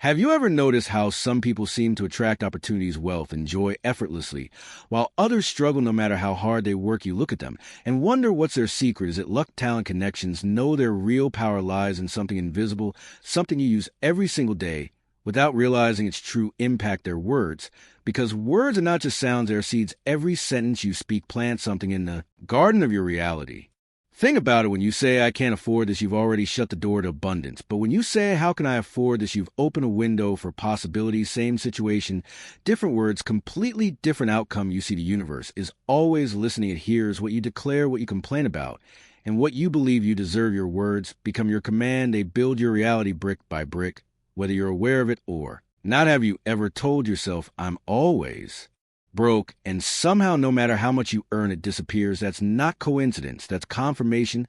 Have you ever noticed how some people seem to attract opportunities, wealth, and joy effortlessly, while others struggle no matter how hard they work? You look at them and wonder what's their secret. Is it luck, talent, connections? No, their real power lies in something invisible, something you use every single day without realizing its true impact, their words. Because words are not just sounds, they are seeds. Every sentence you speak plants something in the garden of your reality. Think about it. When you say, I can't afford this, you've already shut the door to abundance. But when you say, how can I afford this, you've opened a window for possibilities. Same situation, different words, completely different outcome. You see, the universe is always listening. It hears what you declare, what you complain about, and what you believe you deserve. Your words become your command. They build your reality brick by brick, whether you're aware of it or not. Have you ever told yourself, I'm always broke, and somehow no matter how much you earn, it disappears? That's not coincidence. That's confirmation.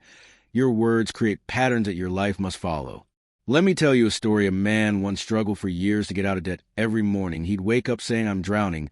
Your words create patterns that your life must follow. Let me tell you a story. A man once struggled for years to get out of debt. Every morning he'd wake up saying, I'm drowning,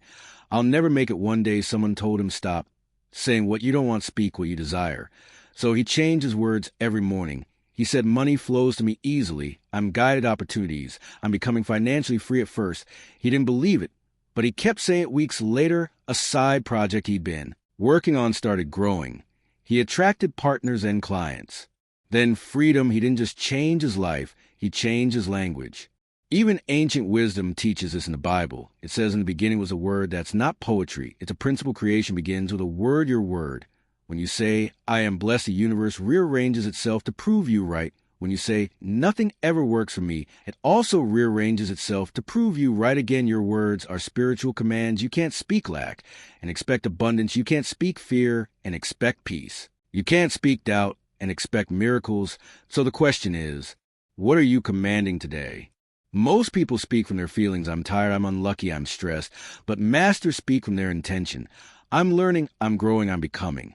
I'll never make it. One day someone told him, stop saying what you don't want, speak what you desire. So he changed his words every morning. He said, money flows to me easily. I'm guided opportunities. I'm becoming financially free. At first he didn't believe it, but he kept saying it. Weeks later, a side project he'd been working on started growing. He attracted partners and clients. Then freedom. He didn't just change his life, he changed his language. Even ancient wisdom teaches this in the Bible. It says in the beginning was a word. That's not poetry. It's a principle. Creation begins with a word, your word. When you say, I am blessed, the universe rearranges itself to prove you right. When you say, nothing ever works for me, it also rearranges itself to prove you right again. Your words are spiritual commands. You can't speak lack and expect abundance. You can't speak fear and expect peace. You can't speak doubt and expect miracles. So the question is, what are you commanding today? Most people speak from their feelings. I'm tired, I'm unlucky, I'm stressed. But masters speak from their intention. I'm learning, I'm growing, I'm becoming.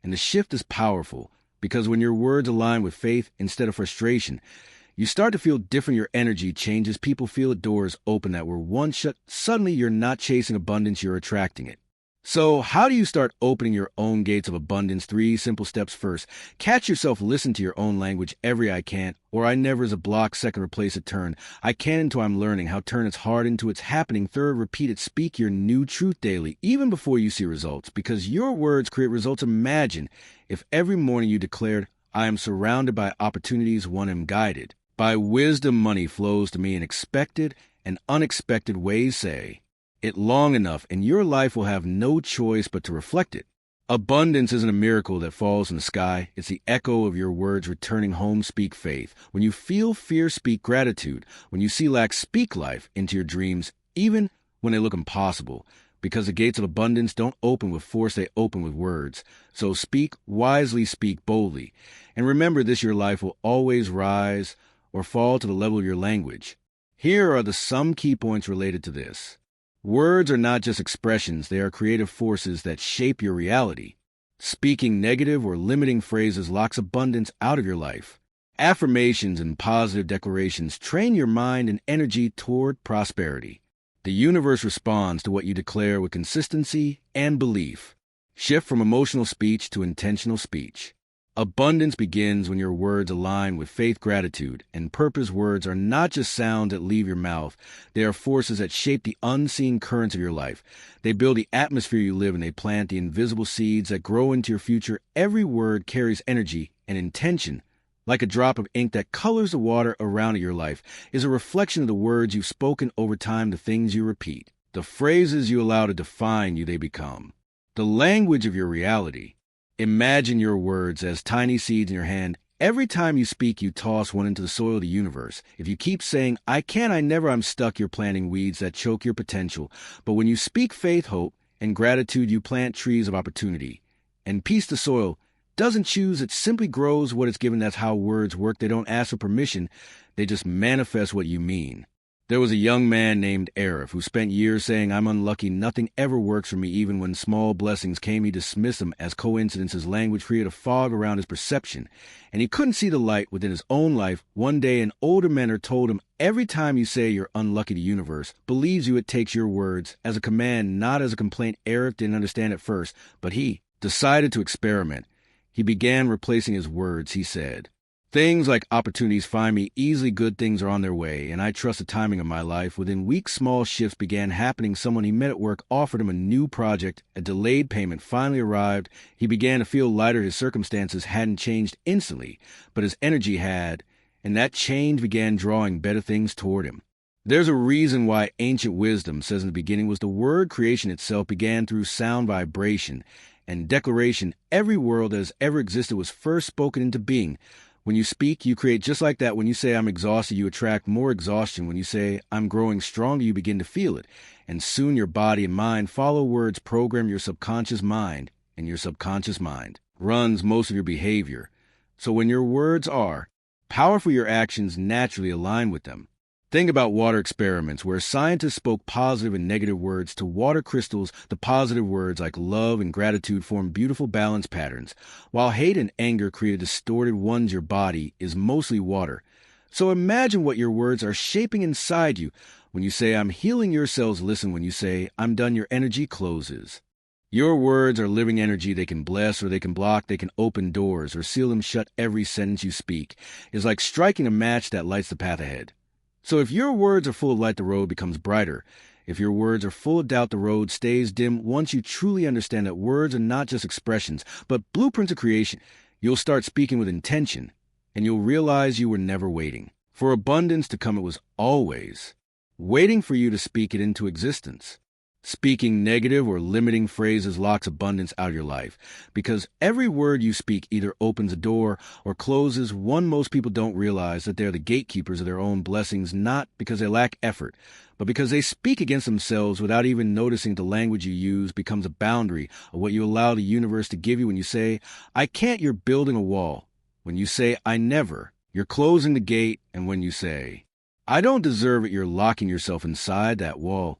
And the shift is powerful. Because when your words align with faith instead of frustration, you start to feel different. Your energy changes. People feel doors open that were once shut. Suddenly, you're not chasing abundance, you're attracting it. So how do you start opening your own gates of abundance? 3 simple steps. First, catch yourself. Listen to your own language. Every I can't or I never is a block. Second, replace a turn. I can into I'm learning. How turn it's hard into it's happening. Third, repeat it. Speak your new truth daily, even before you see results, because your words create results. Imagine if every morning you declared, I am surrounded by opportunities, one am guided by wisdom. Money flows to me in expected and unexpected ways. Say it long enough, and your life will have no choice but to reflect it. Abundance isn't a miracle that falls from the sky. It's the echo of your words returning home. Speak faith. When you feel fear, speak gratitude. When you see lack, speak life into your dreams, even when they look impossible. Because the gates of abundance don't open with force, they open with words. So speak wisely, speak boldly. And remember this, your life will always rise or fall to the level of your language. Here are some key points related to this. Words are not just expressions, they are creative forces that shape your reality. Speaking negative or limiting phrases locks abundance out of your life. Affirmations and positive declarations train your mind and energy toward prosperity. The universe responds to what you declare with consistency and belief. Shift from emotional speech to intentional speech. Abundance begins when your words align with faith, gratitude, and purpose. Words are not just sounds that leave your mouth. They are forces that shape the unseen currents of your life. They build the atmosphere you live in. They plant the invisible seeds that grow into your future. Every word carries energy and intention. Like a drop of ink that colors the water around your life is a reflection of the words you've spoken over time, the things you repeat, the phrases you allow to define you. They become the language of your reality. Imagine your words as tiny seeds in your hand. Every time you speak, you toss one into the soil of the universe. If you keep saying, I can, I never, I'm stuck, you're planting weeds that choke your potential. But when you speak faith, hope, and gratitude, you plant trees of opportunity. And peace. The soil doesn't choose, it simply grows what it's given. That's how words work. They don't ask for permission, they just manifest what you mean. There was a young man named Arif who spent years saying, I'm unlucky, nothing ever works for me. Even when small blessings came, he dismissed them as coincidences. Language created a fog around his perception, and he couldn't see the light within his own life. One day, an older mentor told him, every time you say you're unlucky, the universe believes you. It takes your words as a command, not as a complaint. Arif didn't understand at first, but he decided to experiment. He began replacing his words. He said, Things like opportunities find me easily, good things are on their way, and I trust the timing of my life. Within weeks, small shifts began happening. Someone he met at work offered him a new project. A delayed payment finally arrived. He began to feel lighter. His circumstances hadn't changed instantly, but his energy had, and that change began drawing better things toward him. There's a reason why ancient wisdom says in the beginning was the word. Creation itself began through sound vibration and declaration. Every world that has ever existed was first spoken into being. When you speak, you create just like that. When you say, I'm exhausted, you attract more exhaustion. When you say, I'm growing stronger, you begin to feel it. And soon your body and mind follow words. Program your subconscious mind, and your subconscious mind runs most of your behavior. So when your words are powerful, your actions naturally align with them. Think about water experiments where scientists spoke positive and negative words to water crystals. The positive words like love and gratitude form beautiful balance patterns, while hate and anger create distorted ones. Your body is mostly water. So imagine what your words are shaping inside you. When you say, I'm healing, your cells listen. When you say, I'm done, your energy closes. Your words are living energy. They can bless or they can block. They can open doors or seal them shut. Every sentence you speak is like striking a match that lights the path ahead. So if your words are full of light, the road becomes brighter. If your words are full of doubt, the road stays dim. Once you truly understand that words are not just expressions, but blueprints of creation, you'll start speaking with intention, and you'll realize you were never waiting for abundance to come. It was always waiting for you to speak it into existence. Speaking negative or limiting phrases locks abundance out of your life, because every word you speak either opens a door or closes one. Most people don't realize that they're the gatekeepers of their own blessings, not because they lack effort, but because they speak against themselves without even noticing. The language you use becomes a boundary of what you allow the universe to give you. When you say, I can't, you're building a wall. When you say, I never, you're closing the gate. And when you say, I don't deserve it, you're locking yourself inside that wall.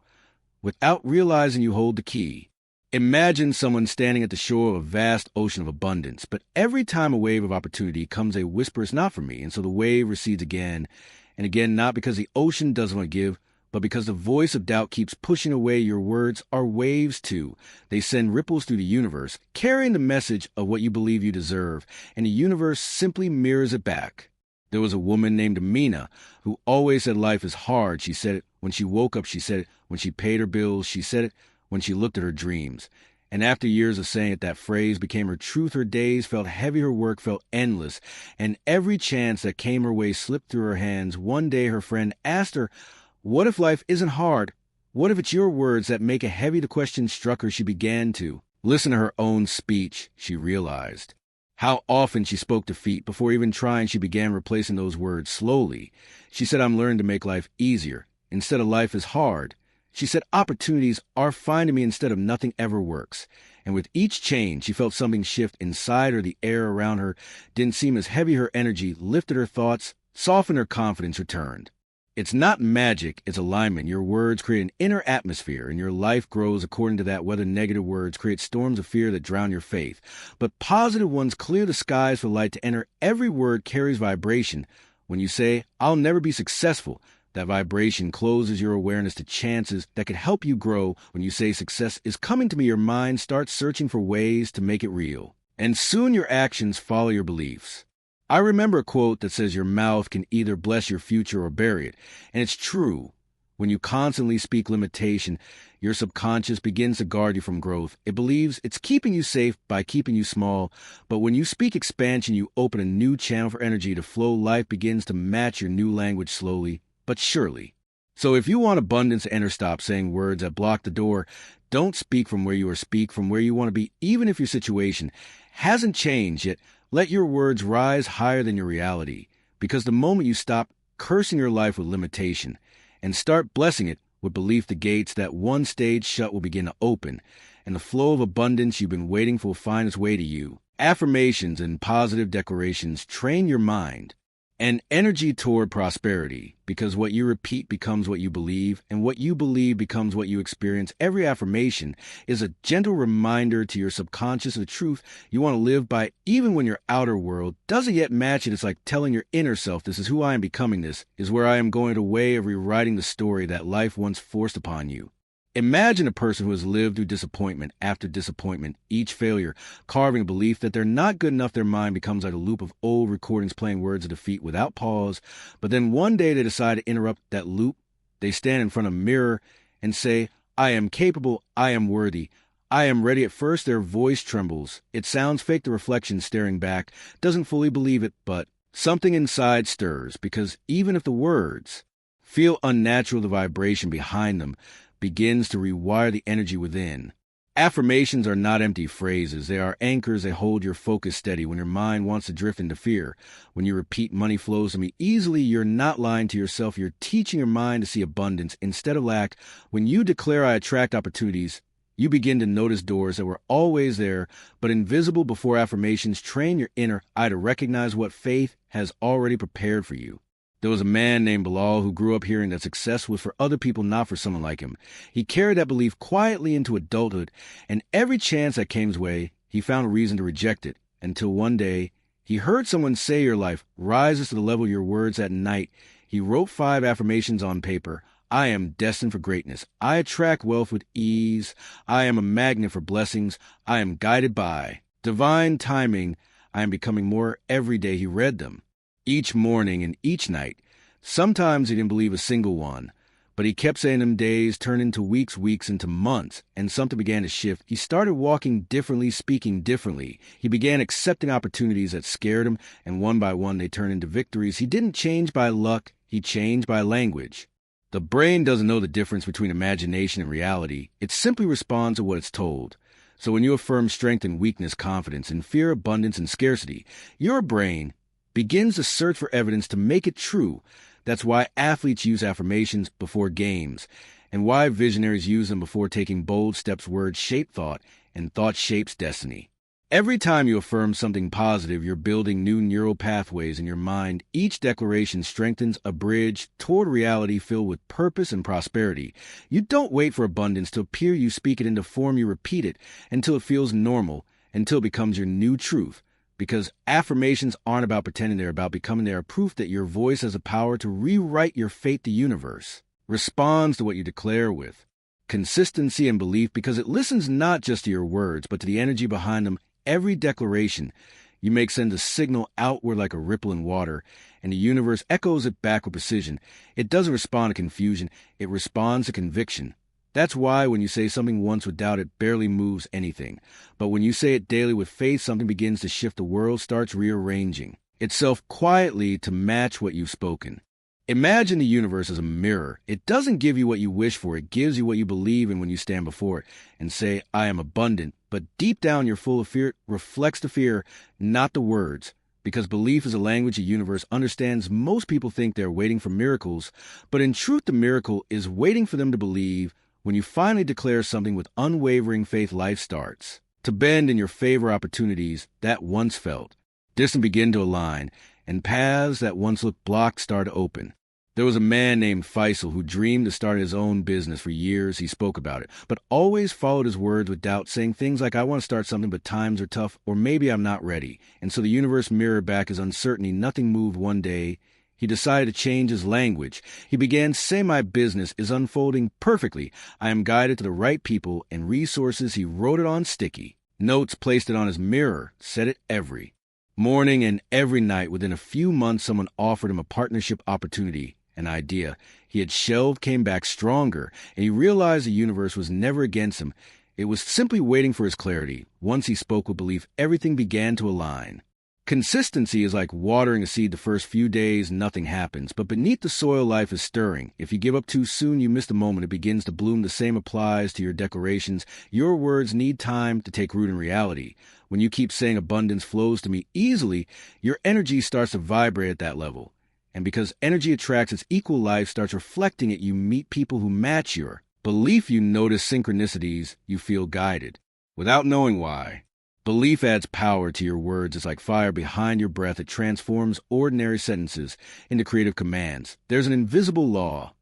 Without realizing you hold the key. Imagine someone standing at the shore of a vast ocean of abundance, but every time a wave of opportunity comes, a whisper, it's not for me, and so the wave recedes again and again, not because the ocean doesn't want to give, but because the voice of doubt keeps pushing away. Your words are waves too. They send ripples through the universe, carrying the message of what you believe you deserve, and the universe simply mirrors it back. There was a woman named Amina who always said life is hard. She said it when she woke up. She said it when she paid her bills. She said it when she looked at her dreams. And after years of saying it, that phrase became her truth. Her days felt heavy. Her work felt endless. And every chance that came her way slipped through her hands. One day her friend asked her, what if life isn't hard? What if it's your words that make it heavy? The question struck her. She began to listen to her own speech. She realized how often she spoke defeat. Before even trying, she began replacing those words slowly. She said, I'm learning to make life easier. Instead of life is hard. She said, opportunities are finding me instead of nothing ever works. And with each change, she felt something shift inside her. The air around her didn't seem as heavy. Her energy lifted, her thoughts softened, her confidence returned. It's not magic, it's alignment. Your words create an inner atmosphere, and your life grows according to that. Whether negative words create storms of fear that drown your faith, but positive ones clear the skies for light to enter. Every word carries vibration. When you say, I'll never be successful, that vibration closes your awareness to chances that could help you grow. When you say success is coming to me, your mind starts searching for ways to make it real. And soon your actions follow your beliefs. I remember a quote that says your mouth can either bless your future or bury it. And it's true. When you constantly speak limitation, your subconscious begins to guard you from growth. It believes it's keeping you safe by keeping you small. But when you speak expansion, you open a new channel for energy to flow. Life begins to match your new language slowly but surely. So if you want abundance to enter, stop saying words that block the door. Don't speak from where you are. Speak from where you want to be. Even if your situation hasn't changed yet, let your words rise higher than your reality. Because the moment you stop cursing your life with limitation and start blessing it with belief, the gates that one stayed shut will begin to open, and the flow of abundance you've been waiting for will find its way to you. Affirmations and positive declarations train your mind and energy toward prosperity, because what you repeat becomes what you believe, and what you believe becomes what you experience. Every affirmation is a gentle reminder to your subconscious of the truth you want to live by, even when your outer world doesn't yet match it. It's like telling your inner self, this is who I am becoming, this is where I am going, a way of rewriting the story that life once forced upon you. Imagine a person who has lived through disappointment after disappointment, each failure carving a belief that they're not good enough. Their mind becomes like a loop of old recordings playing words of defeat without pause. But then one day they decide to interrupt that loop. They stand in front of a mirror and say, I am capable, I am worthy, I am ready. At first their voice trembles. It sounds fake. The reflection staring back doesn't fully believe it, but something inside stirs, because even if the words feel unnatural, the vibration behind them begins to rewire the energy within. Affirmations are not empty phrases. They are anchors. They hold your focus steady when your mind wants to drift into fear. When you repeat, money flows to me easily, you're not lying to yourself. You're teaching your mind to see abundance instead of lack. When you declare, I attract opportunities, you begin to notice doors that were always there, but invisible before. Affirmations train your inner eye to recognize what faith has already prepared for you. There was a man named Bilal who grew up hearing that success was for other people, not for someone like him. He carried that belief quietly into adulthood, and every chance that came his way, he found a reason to reject it, until one day, he heard someone say your life rises to the level of your words. At night, he wrote 5 affirmations on paper. I am destined for greatness. I attract wealth with ease. I am a magnet for blessings. I am guided by divine timing. I am becoming more every day. He read them each morning and each night. Sometimes he didn't believe a single one, but he kept saying them. Days turned into weeks, weeks into months, and something began to shift. He started walking differently, speaking differently. He began accepting opportunities that scared him, and one by one they turned into victories. He didn't change by luck, he changed by language. The brain doesn't know the difference between imagination and reality. It simply responds to what it's told. So when you affirm strength and weakness, confidence and fear, abundance and scarcity, your brain begins to search for evidence to make it true. That's why athletes use affirmations before games, and why visionaries use them before taking bold steps. Words shape thought, and thought shapes destiny. Every time you affirm something positive, you're building new neural pathways in your mind. Each declaration strengthens a bridge toward reality filled with purpose and prosperity. You don't wait for abundance to appear. You speak it into form. You repeat it until it feels normal, until it becomes your new truth. Because affirmations aren't about pretending, they're about becoming. They are proof that your voice has the power to rewrite your fate. The universe responds to what you declare with consistency and belief, because it listens not just to your words, but to the energy behind them. Every declaration you make sends a signal outward like a ripple in water, and the universe echoes it back with precision. It doesn't respond to confusion, it responds to conviction. That's why when you say something once with doubt, it barely moves anything. But when you say it daily with faith, something begins to shift. The world starts rearranging itself quietly to match what you've spoken. Imagine the universe as a mirror. It doesn't give you what you wish for. It gives you what you believe in. When you stand before it and say, I am abundant, but deep down you're full of fear, it reflects the fear, not the words. Because belief is a language the universe understands. Most people think they're waiting for miracles, but in truth, the miracle is waiting for them to believe. When you finally declare something with unwavering faith, life starts to bend in your favor. Opportunities that once felt distant begin to align, and paths that once looked blocked start to open. There was a man named Faisal who dreamed to start his own business. For years he spoke about it, but always followed his words with doubt, saying things like, I want to start something, but times are tough, or maybe I'm not ready. And so the universe mirrored back his uncertainty. Nothing moved. One day, he decided to change his language. He began to say, my business is unfolding perfectly. I am guided to the right people and resources. He wrote it on sticky notes, placed it on his mirror, said it every morning and every night. Within a few months, someone offered him a partnership opportunity. An idea he had shelved came back stronger, and he realized the universe was never against him. It was simply waiting for his clarity. Once he spoke with belief, everything began to align. Consistency is like watering a seed. The first few days, nothing happens, but beneath the soil, life is stirring. If you give up too soon, you miss the moment. It begins to bloom. The same applies to your declarations. Your words need time to take root in reality. When you keep saying abundance flows to me easily, your energy starts to vibrate at that level. And because energy attracts its equal, life starts reflecting it. You meet people who match your belief. You notice synchronicities. You feel guided without knowing why. Belief adds power to your words. It's like fire behind your breath. It transforms ordinary sentences into creative commands. There's an invisible law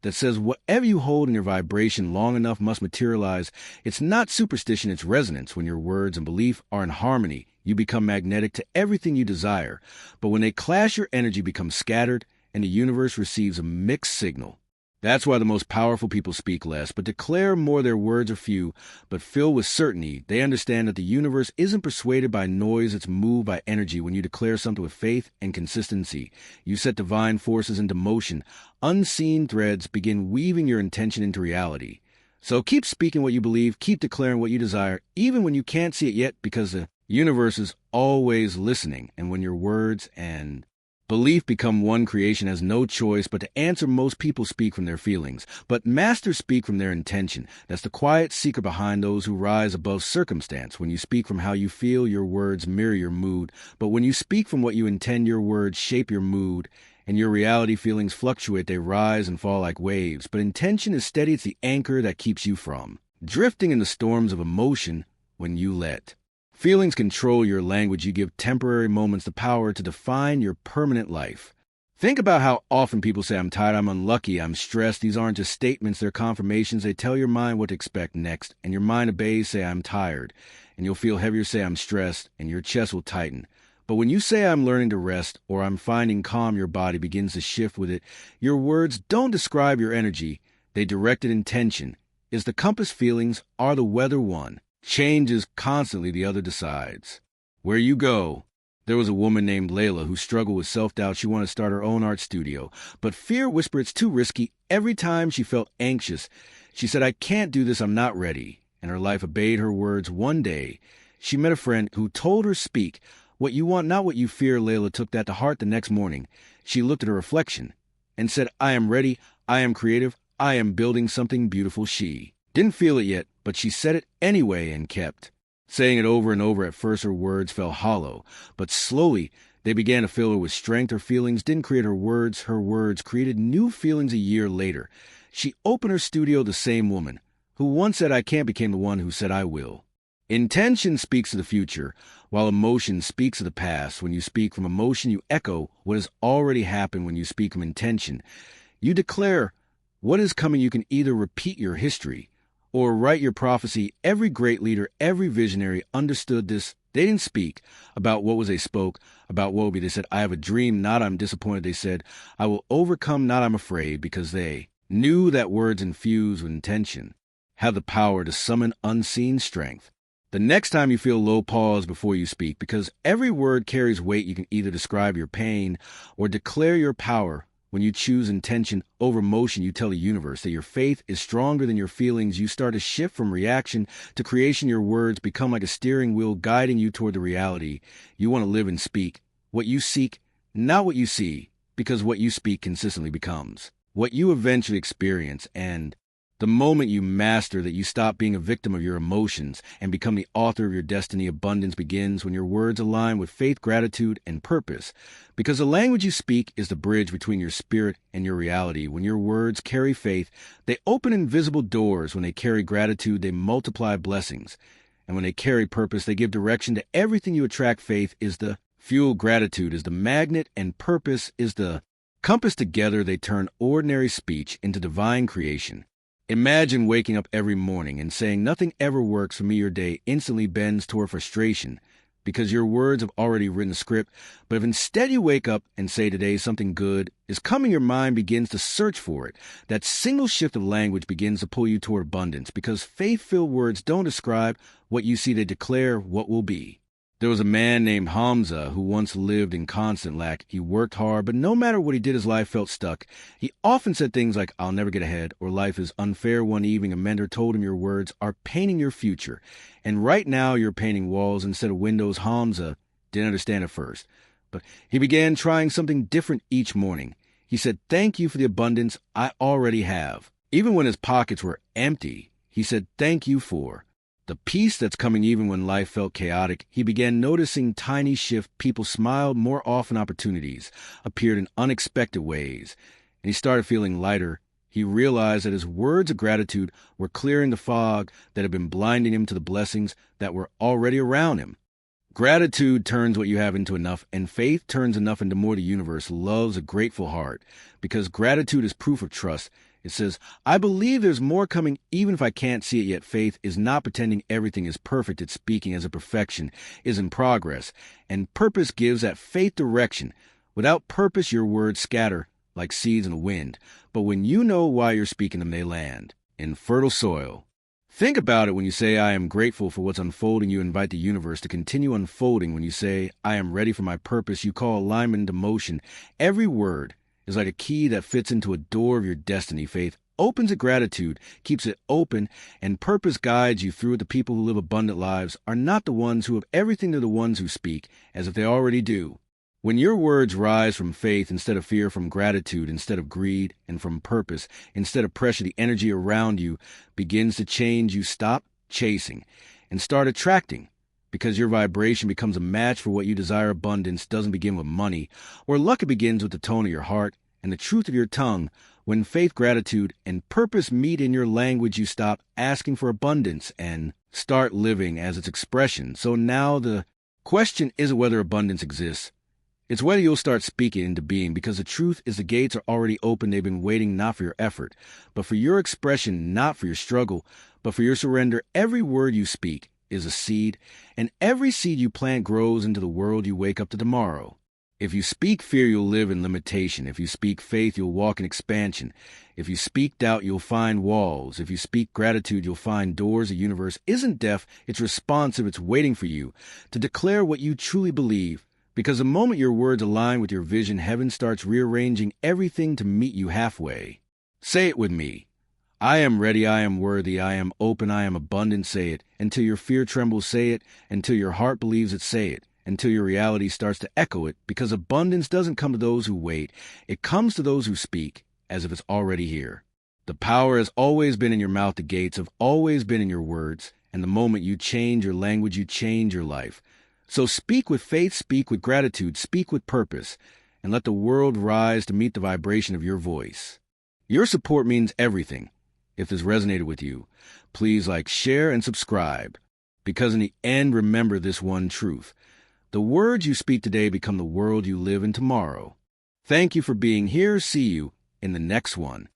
that says whatever you hold in your vibration long enough must materialize. It's not superstition, it's resonance. When your words and belief are in harmony, you become magnetic to everything you desire. But when they clash, your energy becomes scattered, and the universe receives a mixed signal. That's why the most powerful people speak less, but declare more. Their words are few, but filled with certainty. They understand that the universe isn't persuaded by noise, it's moved by energy. When you declare something with faith and consistency, you set divine forces into motion. Unseen threads begin weaving your intention into reality. So keep speaking what you believe, keep declaring what you desire, even when you can't see it yet, because the universe is always listening. And when your words and belief become one, creation has no choice but to answer. Most people speak from their feelings, but masters speak from their intention. That's the quiet secret behind those who rise above circumstance. When you speak from how you feel, your words mirror your mood. But when you speak from what you intend, your words shape your mood. And your reality. Feelings fluctuate, they rise and fall like waves. But intention is steady, it's the anchor that keeps you from drifting in the storms of emotion. When you let feelings control your language, you give temporary moments the power to define your permanent life. Think about how often people say, I'm tired, I'm unlucky, I'm stressed. These aren't just statements, they're confirmations. They tell your mind what to expect next. And your mind obeys. Say, I'm tired. And you'll feel heavier. Say, I'm stressed. And your chest will tighten. But when you say, I'm learning to rest, or I'm finding calm, your body begins to shift with it. Your words don't describe your energy. They direct it. Intention is the compass. Feelings are the weather. One changes constantly, the other decides where you go. There was a woman named Layla who struggled with self-doubt. She wanted to start her own art studio, but fear whispered it's too risky. Every time she felt anxious, she said, I can't do this, I'm not ready. And her life obeyed her words. One day, she met a friend who told her, speak what you want, not what you fear. Layla took that to heart. The next morning, she looked at her reflection and said, I am ready, I am creative, I am building something beautiful. She didn't feel it yet, but she said it anyway and kept saying it over and over. At first, her words felt hollow, but slowly they began to fill her with strength. Her feelings didn't create her words created new feelings. A year later, she opened her studio. The same woman who once said, I can't, became the one who said, I will. Intention speaks of the future, while emotion speaks of the past. When you speak from emotion, you echo what has already happened. When you speak from intention, you declare what is coming. You can either repeat your history or write your prophecy. Every great leader, every visionary understood this. They didn't speak about what was. They spoke about what will be. They said, I have a dream, not I'm disappointed. They said, I will overcome, not I'm afraid, because they knew that words infused with intention have the power to summon unseen strength. The next time you feel low, pause before you speak, because every word carries weight. You can either describe your pain or declare your power. When you choose intention over emotion, you tell the universe that your faith is stronger than your feelings. You start to shift from reaction to creation. Your words become like a steering wheel guiding you toward the reality you want to live and speak. What you seek, not what you see, because what you speak consistently becomes what you eventually experience. And the moment you master that, you stop being a victim of your emotions and become the author of your destiny. Abundance begins when your words align with faith, gratitude, and purpose, because the language you speak is the bridge between your spirit and your reality. When your words carry faith, they open invisible doors. When they carry gratitude, they multiply blessings. And when they carry purpose, they give direction to everything you attract. Faith is the fuel, gratitude is the magnet, and purpose is the compass. Together, they turn ordinary speech into divine creation. Imagine waking up every morning and saying, nothing ever works for me. Your day instantly bends toward frustration because your words have already written the script. But if instead you wake up and say, today something good is coming, your mind begins to search for it. That single shift of language begins to pull you toward abundance, because faith-filled words don't describe what you see, they declare what will be. There was a man named Hamza who once lived in constant lack. He worked hard, but no matter what he did, his life felt stuck. He often said things like, I'll never get ahead, or life is unfair. One evening, a mentor told him, your words are painting your future. And right now, you're painting walls instead of windows. Hamza didn't understand at first, but he began trying something different each morning. He said, thank you for the abundance I already have. Even when his pockets were empty, he said, thank you for the peace that's coming. Even when life felt chaotic, he began noticing tiny shifts. People smiled more often. Opportunities appeared in unexpected ways. And he started feeling lighter. He realized that his words of gratitude were clearing the fog that had been blinding him to the blessings that were already around him. Gratitude turns what you have into enough, and faith turns enough into more. The universe loves a grateful heart, because gratitude is proof of trust. It says, I believe there's more coming even if I can't see it yet. Faith is not pretending everything is perfect. It's speaking as if perfection is in progress. And purpose gives that faith direction. Without purpose, your words scatter like seeds in the wind, but when you know why you're speaking them, they land in fertile soil. Think about it when you say, I am grateful for what's unfolding. You invite the universe to continue unfolding. When you say, I am ready for my purpose, you call alignment into motion. Every word is like a key that fits into a door of your destiny. Faith opens at gratitude, keeps it open, and purpose guides you through it. The people who live abundant lives are not the ones who have everything, they're the ones who speak as if they already do. When your words rise from faith instead of fear, from gratitude instead of greed, and from purpose instead of pressure, the energy around you begins to change. You stop chasing and start attracting, because your vibration becomes a match for what you desire. Abundance doesn't begin with money or luck. It begins with the tone of your heart and the truth of your tongue. When faith, gratitude, and purpose meet in your language, you stop asking for abundance and start living as its expression. So now the question isn't whether abundance exists. It's whether you'll start speaking into being, because the truth is the gates are already open. They've been waiting not for your effort, but for your expression, not for your struggle, but for your surrender. Every word you speak is a seed, and every seed you plant grows into the world you wake up to tomorrow. If you speak fear, you'll live in limitation. If you speak faith, you'll walk in expansion. If you speak doubt, you'll find walls. If you speak gratitude, you'll find doors. The universe isn't deaf, it's responsive. It's waiting for you to declare what you truly believe. Because the moment your words align with your vision, heaven starts rearranging everything to meet you halfway. Say it with me. I am ready, I am worthy, I am open, I am abundant. Say it until your fear trembles. Say it until your heart believes it. Say it until your reality starts to echo it. Because abundance doesn't come to those who wait. It comes to those who speak as if it's already here. The power has always been in your mouth. The gates have always been in your words. And the moment you change your language, you change your life. So speak with faith, speak with gratitude, speak with purpose, and let the world rise to meet the vibration of your voice. Your support means everything. If this resonated with you, please like, share, and subscribe. Because in the end, remember this one truth. The words you speak today become the world you live in tomorrow. Thank you for being here. See you in the next one.